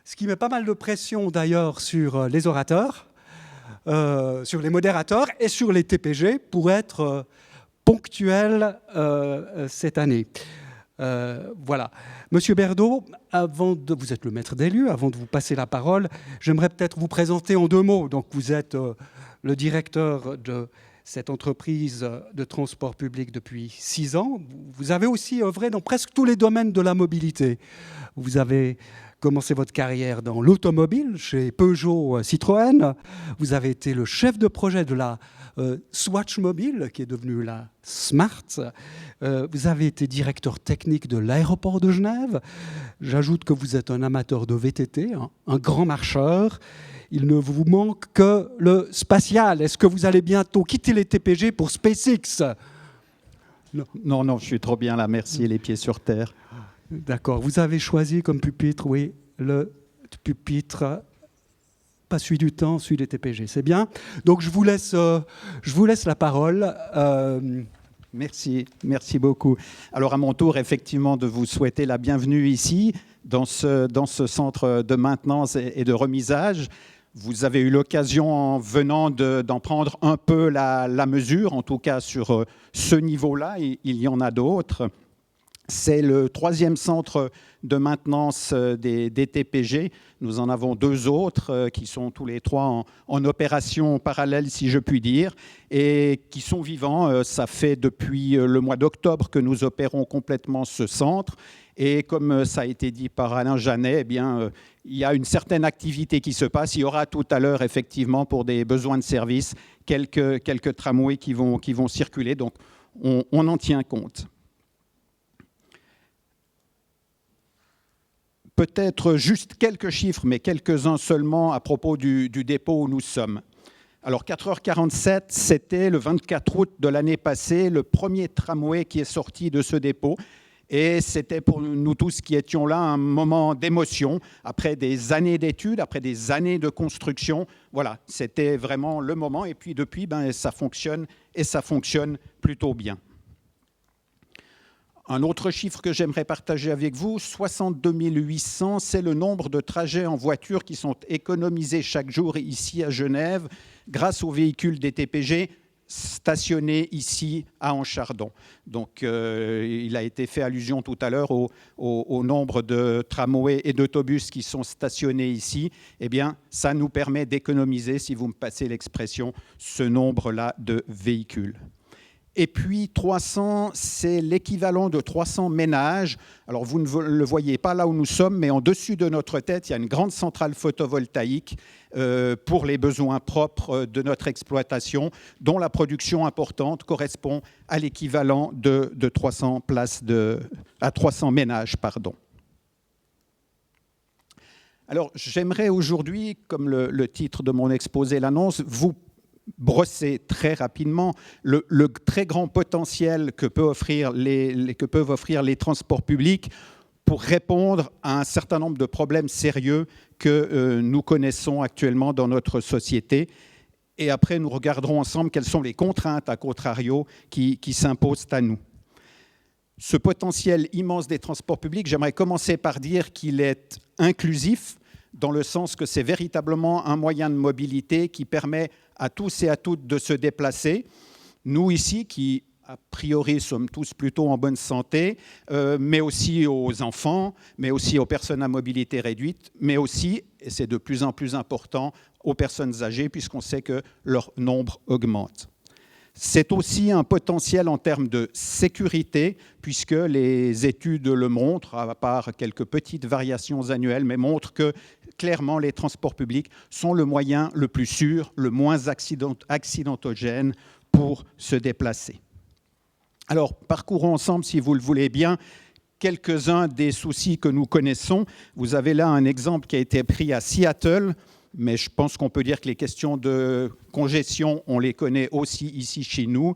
ce qui met pas mal de pression d'ailleurs sur les orateurs, sur les modérateurs et sur les TPG pour être ponctuels cette année. Voilà. Monsieur Berdo, vous êtes le maître des lieux, avant de vous passer la parole, j'aimerais peut-être vous présenter en 2 mots. Donc, vous êtes le directeur de cette entreprise de transport public depuis 6 ans. Vous avez aussi œuvré dans presque tous les domaines de la mobilité. Vous avez commencé votre carrière dans l'automobile chez Peugeot Citroën. Vous avez été le chef de projet de la Swatch Mobile, qui est devenue la Smart. Vous avez été directeur technique de l'aéroport de Genève. J'ajoute que vous êtes un amateur de VTT, un grand marcheur. Il ne vous manque que le spatial. Est-ce que vous allez bientôt quitter les TPG pour SpaceX ? Non, je suis trop bien là, merci, les pieds sur terre. D'accord. Vous avez choisi comme pupitre, oui, le pupitre, pas celui du temps, celui des TPG. C'est bien. Donc, je vous laisse la parole. Merci beaucoup. Alors, à mon tour, effectivement, de vous souhaiter la bienvenue ici, dans ce centre de maintenance et de remisage. Vous avez eu l'occasion, en venant, d'en prendre un peu la mesure, en tout cas sur ce niveau-là. Il y en a d'autres. C'est le 3e centre de maintenance des TPG. Nous en avons 2 autres qui sont tous les 3 en opération parallèle, si je puis dire, et qui sont vivants. Ça fait depuis le mois d'octobre que nous opérons complètement ce centre. Et comme ça a été dit par Alain Janet, eh bien, il y a une certaine activité qui se passe. Il y aura tout à l'heure, effectivement, pour des besoins de service, quelques tramways qui vont circuler. Donc, on en tient compte. Peut-être juste quelques chiffres, mais quelques-uns seulement à propos du dépôt où nous sommes. Alors, 4h47, c'était le 24 août de l'année passée, le premier tramway qui est sorti de ce dépôt. Et c'était pour nous tous qui étions là un moment d'émotion. Après des années d'études, après des années de construction, voilà, c'était vraiment le moment. Et puis depuis, ça fonctionne, et ça fonctionne plutôt bien. Un autre chiffre que j'aimerais partager avec vous, 62 800, c'est le nombre de trajets en voiture qui sont économisés chaque jour ici à Genève grâce aux véhicules des TPG stationnés ici à Anchardon. Donc, il a été fait allusion tout à l'heure au nombre de tramways et d'autobus qui sont stationnés ici. Eh bien, ça nous permet d'économiser, si vous me passez l'expression, ce nombre-là de véhicules. Et puis 300, c'est l'équivalent de 300 ménages. Alors vous ne le voyez pas là où nous sommes, mais en dessus de notre tête, il y a une grande centrale photovoltaïque pour les besoins propres de notre exploitation, dont la production importante correspond à l'équivalent de 300 places à 300 ménages, pardon. Alors j'aimerais aujourd'hui, comme le titre de mon exposé l'annonce, vous brosser très rapidement le très grand potentiel que peuvent offrir les transports publics pour répondre à un certain nombre de problèmes sérieux que nous connaissons actuellement dans notre société. Et après, nous regarderons ensemble quelles sont les contraintes, à contrario, qui s'imposent à nous. Ce potentiel immense des transports publics, j'aimerais commencer par dire qu'il est inclusif, dans le sens que c'est véritablement un moyen de mobilité qui permet à tous et à toutes de se déplacer. Nous ici, qui a priori sommes tous plutôt en bonne santé, mais aussi aux enfants, mais aussi aux personnes à mobilité réduite, mais aussi, et c'est de plus en plus important, aux personnes âgées, puisqu'on sait que leur nombre augmente. C'est aussi un potentiel en termes de sécurité, puisque les études le montrent, à part quelques petites variations annuelles, mais montrent que clairement les transports publics sont le moyen le plus sûr, le moins accidentogène pour se déplacer. Alors, parcourons ensemble, si vous le voulez bien, quelques-uns des soucis que nous connaissons. Vous avez là un exemple qui a été pris à Seattle, mais je pense qu'on peut dire que les questions de congestion, on les connaît aussi ici chez nous.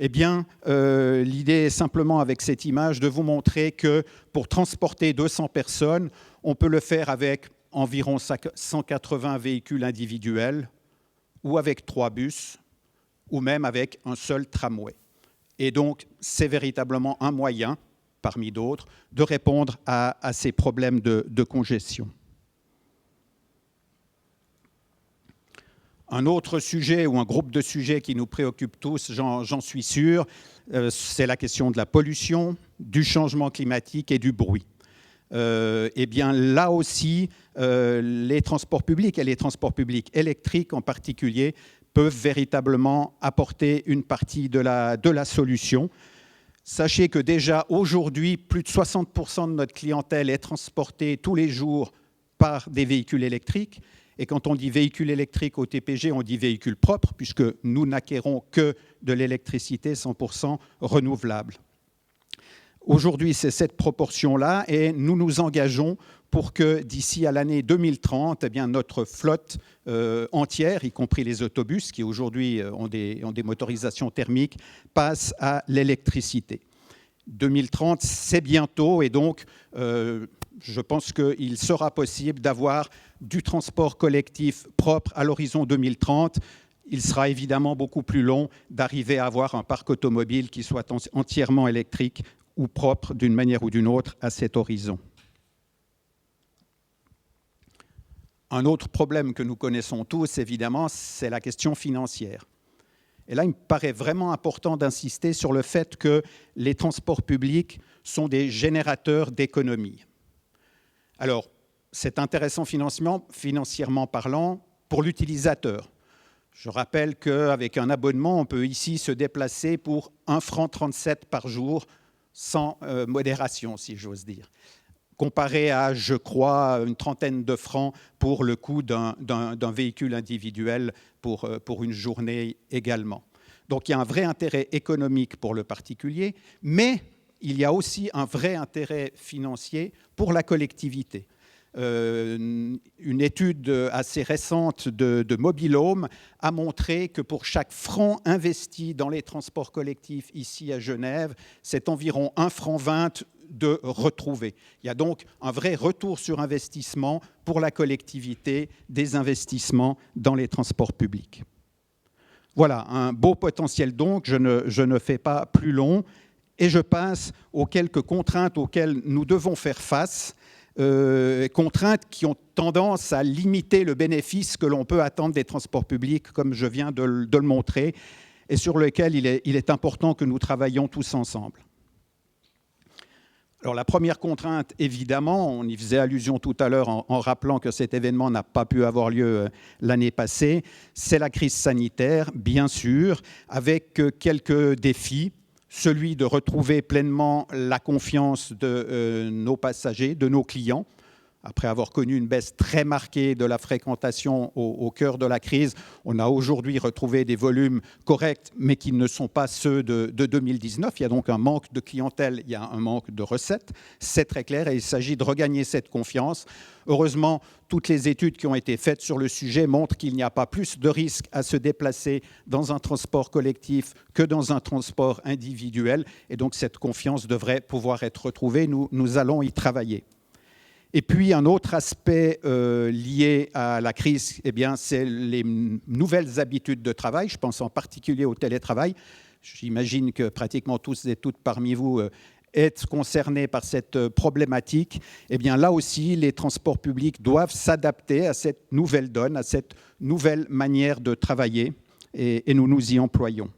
Eh bien, l'idée est simplement avec cette image de vous montrer que pour transporter 200 personnes, on peut le faire avec environ 180 véhicules individuels, ou avec 3 bus, ou même avec un seul tramway. Et donc, c'est véritablement un moyen, parmi d'autres, de répondre à ces problèmes de congestion. Un autre sujet ou un groupe de sujets qui nous préoccupe tous, j'en suis sûr, c'est la question de la pollution, du changement climatique et du bruit. Eh bien, là aussi, les transports publics et les transports publics électriques en particulier peuvent véritablement apporter une partie de la solution. Sachez que déjà aujourd'hui, plus de 60% de notre clientèle est transportée tous les jours par des véhicules électriques. Et quand on dit véhicule électrique au TPG, on dit véhicule propre, puisque nous n'acquérons que de l'électricité 100% renouvelable. Aujourd'hui, c'est cette proportion-là, et nous nous engageons pour que d'ici à l'année 2030, eh bien, notre flotte entière, y compris les autobus, qui aujourd'hui ont des motorisations thermiques, passe à l'électricité. 2030, c'est bientôt, et donc je pense qu'il sera possible d'avoir du transport collectif propre à l'horizon 2030. Il sera évidemment beaucoup plus long d'arriver à avoir un parc automobile qui soit entièrement électrique ou propre d'une manière ou d'une autre à cet horizon. Un autre problème que nous connaissons tous, évidemment, c'est la question financière. Et là, il me paraît vraiment important d'insister sur le fait que les transports publics sont des générateurs d'économies. Alors, c'est intéressant financièrement parlant pour l'utilisateur. Je rappelle qu'avec un abonnement, on peut ici se déplacer pour 1,37 franc par jour, sans modération, si j'ose dire. Comparé à, je crois, une trentaine de francs pour le coût d'un véhicule individuel pour une journée également. Donc il y a un vrai intérêt économique pour le particulier, mais il y a aussi un vrai intérêt financier pour la collectivité. Une étude assez récente de Mobilhome a montré que pour chaque franc investi dans les transports collectifs ici à Genève, c'est environ 1,20 franc de retrouvé. Il y a donc un vrai retour sur investissement pour la collectivité des investissements dans les transports publics. Voilà, un beau potentiel donc, je ne fais pas plus long et je passe aux quelques contraintes auxquelles nous devons faire face, contraintes qui ont tendance à limiter le bénéfice que l'on peut attendre des transports publics, comme je viens de le montrer, et sur lesquels il est important que nous travaillions tous ensemble. Alors la première contrainte, évidemment, on y faisait allusion tout à l'heure en rappelant que cet événement n'a pas pu avoir lieu l'année passée, c'est la crise sanitaire, bien sûr, avec quelques défis. Celui de retrouver pleinement la confiance de nos passagers, de nos clients. Après avoir connu une baisse très marquée de la fréquentation au cœur de la crise, on a aujourd'hui retrouvé des volumes corrects, mais qui ne sont pas ceux de 2019. Il y a donc un manque de clientèle, il y a un manque de recettes. C'est très clair et il s'agit de regagner cette confiance. Heureusement, toutes les études qui ont été faites sur le sujet montrent qu'il n'y a pas plus de risque à se déplacer dans un transport collectif que dans un transport individuel. Et donc cette confiance devrait pouvoir être retrouvée. Nous allons y travailler. Et puis, un autre aspect lié à la crise, eh bien, c'est les nouvelles habitudes de travail. Je pense en particulier au télétravail. J'imagine que pratiquement tous et toutes parmi vous êtes concernés par cette problématique. Eh bien, là aussi, les transports publics doivent s'adapter à cette nouvelle donne, à cette nouvelle manière de travailler, et nous nous y employons.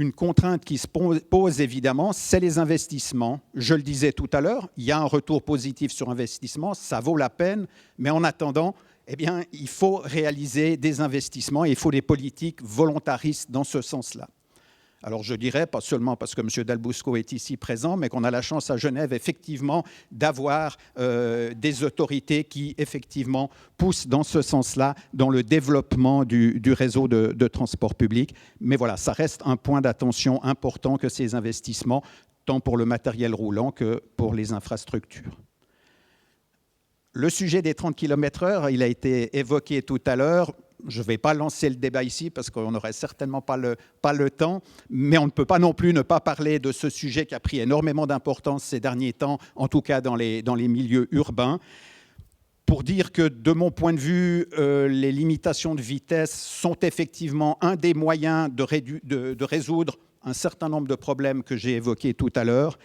Une contrainte qui se pose évidemment, c'est les investissements. Je le disais tout à l'heure, il y a un retour positif sur investissement, ça vaut la peine, mais en attendant, eh bien, il faut réaliser des investissements et il faut des politiques volontaristes dans ce sens-là. Alors je dirais, pas seulement parce que M. Dalbousco est ici présent, mais qu'on a la chance à Genève, effectivement, d'avoir des autorités qui, effectivement, poussent dans ce sens-là, dans le développement du réseau de transport public. Mais voilà, ça reste un point d'attention important que ces investissements, tant pour le matériel roulant que pour les infrastructures. Le sujet des 30 km/h, il a été évoqué tout à l'heure. Je ne vais pas lancer le débat ici parce qu'on n'aurait certainement pas le temps, mais on ne peut pas non plus ne pas parler de ce sujet qui a pris énormément d'importance ces derniers temps, en tout cas dans les milieux urbains. Pour dire que, de mon point de vue, les limitations de vitesse sont effectivement un des moyens de résoudre un certain nombre de problèmes que j'ai évoqués tout à l'heure.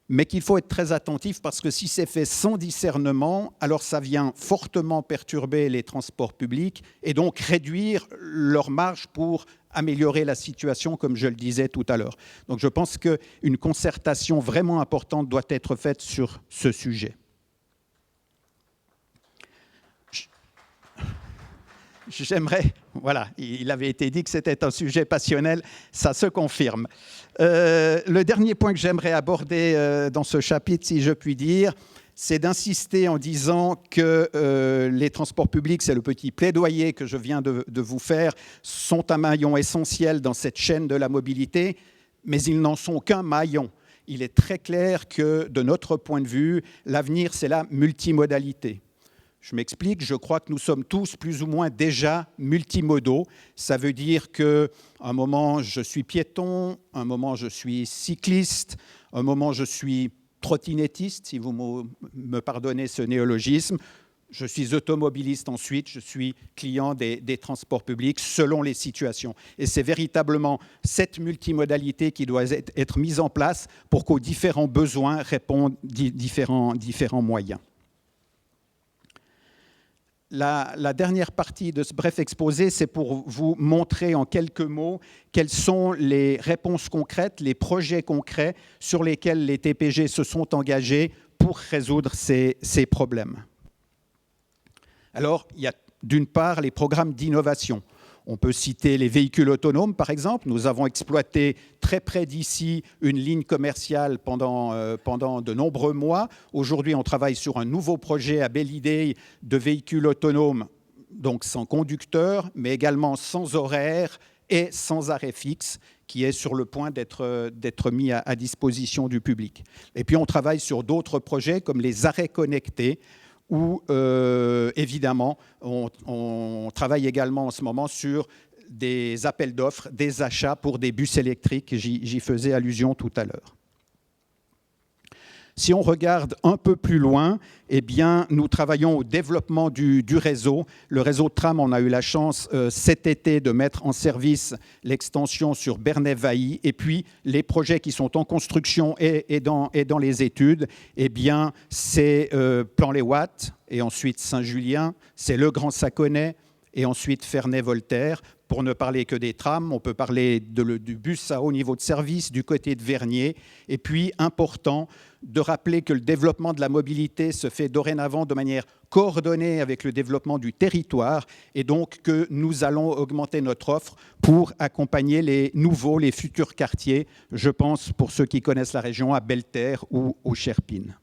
mais qu'il faut être très attentif parce que si c'est fait sans discernement, alors ça vient fortement perturber les transports publics et donc réduire leur marge pour améliorer la situation, comme je le disais tout à l'heure. Donc je pense qu'une concertation vraiment importante doit être faite sur ce sujet. J'aimerais, voilà, il avait été dit que c'était un sujet passionnel, ça se confirme. Le dernier point que j'aimerais aborder dans ce chapitre, si je puis dire, c'est d'insister en disant que les transports publics, c'est le petit plaidoyer que je viens de vous faire, sont un maillon essentiel dans cette chaîne de la mobilité, mais ils n'en sont qu'un maillon. Il est très clair que, de notre point de vue, l'avenir, c'est la multimodalité. Je m'explique, je crois que nous sommes tous plus ou moins déjà multimodaux. Ça veut dire qu'à un moment, je suis piéton, un moment, je suis cycliste, un moment, je suis trottinettiste, si vous me pardonnez ce néologisme. Je suis automobiliste ensuite, je suis client des transports publics selon les situations. Et c'est véritablement cette multimodalité qui doit être mise en place pour qu'aux différents besoins répondent différents moyens. La dernière partie de ce bref exposé, c'est pour vous montrer en quelques mots quelles sont les réponses concrètes, les projets concrets sur lesquels les TPG se sont engagés pour résoudre ces problèmes. Alors, il y a d'une part les programmes d'innovation. On peut citer les véhicules autonomes, par exemple. Nous avons exploité très près d'ici une ligne commerciale pendant de nombreux mois. Aujourd'hui, on travaille sur un nouveau projet à Belle-Idée de véhicules autonomes, donc sans conducteur, mais également sans horaire et sans arrêt fixe, qui est sur le point d'être mis à disposition du public. Et puis, on travaille sur d'autres projets comme les arrêts connectés, où, évidemment, on travaille également en ce moment sur des appels d'offres, des achats pour des bus électriques. J'y faisais allusion tout à l'heure. Si on regarde un peu plus loin, eh bien, nous travaillons au développement du réseau. Le réseau de tram, on a eu la chance cet été de mettre en service l'extension sur Bernay-Vailly. Et puis, les projets qui sont en construction et dans les études, eh bien, c'est Plan-les-Ouates et ensuite Saint-Julien, c'est Le Grand Saconnet et ensuite Ferney-Voltaire. Pour ne parler que des trams, on peut parler du bus à haut niveau de service du côté de Vernier. Et puis, important de rappeler que le développement de la mobilité se fait dorénavant de manière coordonnée avec le développement du territoire et donc que nous allons augmenter notre offre pour accompagner les futurs quartiers. Je pense, pour ceux qui connaissent la région, à Belleterre ou aux Cherpines.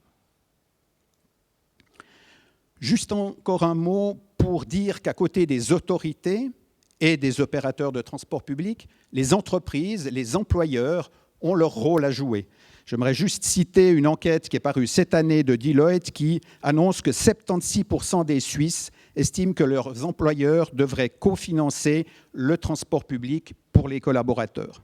Juste encore un mot pour dire qu'à côté des autorités et des opérateurs de transport public, les entreprises, les employeurs ont leur rôle à jouer. J'aimerais juste citer une enquête qui est parue cette année de Deloitte qui annonce que 76% des Suisses estiment que leurs employeurs devraient cofinancer le transport public pour les collaborateurs.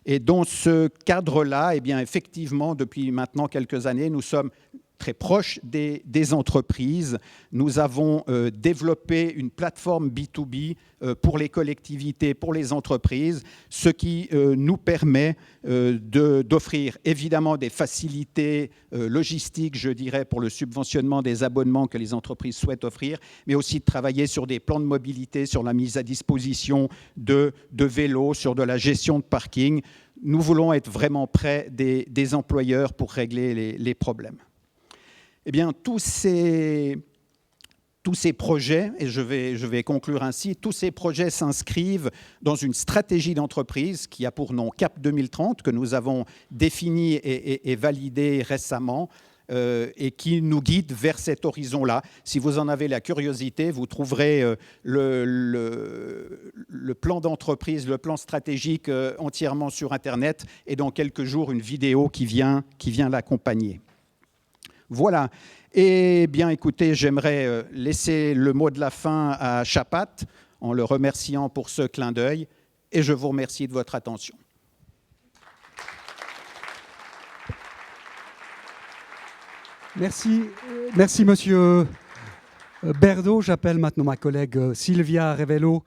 Et dans ce cadre-là, eh bien, effectivement, depuis maintenant quelques années, nous sommes très proche des entreprises. Nous avons développé une plateforme B2B pour les collectivités, pour les entreprises, ce qui nous permet d'offrir évidemment des facilités logistiques, je dirais, pour le subventionnement des abonnements que les entreprises souhaitent offrir, mais aussi de travailler sur des plans de mobilité, sur la mise à disposition de vélos, sur de la gestion de parking. Nous voulons être vraiment près des employeurs pour régler les problèmes. Eh bien, tous ces projets, et je vais conclure ainsi, tous ces projets s'inscrivent dans une stratégie d'entreprise qui a pour nom CAP 2030, que nous avons définie et validée récemment, et qui nous guide vers cet horizon-là. Si vous en avez la curiosité, vous trouverez le plan d'entreprise, le plan stratégique entièrement sur Internet, et dans quelques jours, une vidéo qui vient l'accompagner. Voilà. Eh bien, écoutez, j'aimerais laisser le mot de la fin à Chapat en le remerciant pour ce clin d'œil et je vous remercie de votre attention. Merci Monsieur Berdo. J'appelle maintenant ma collègue Sylvia Revello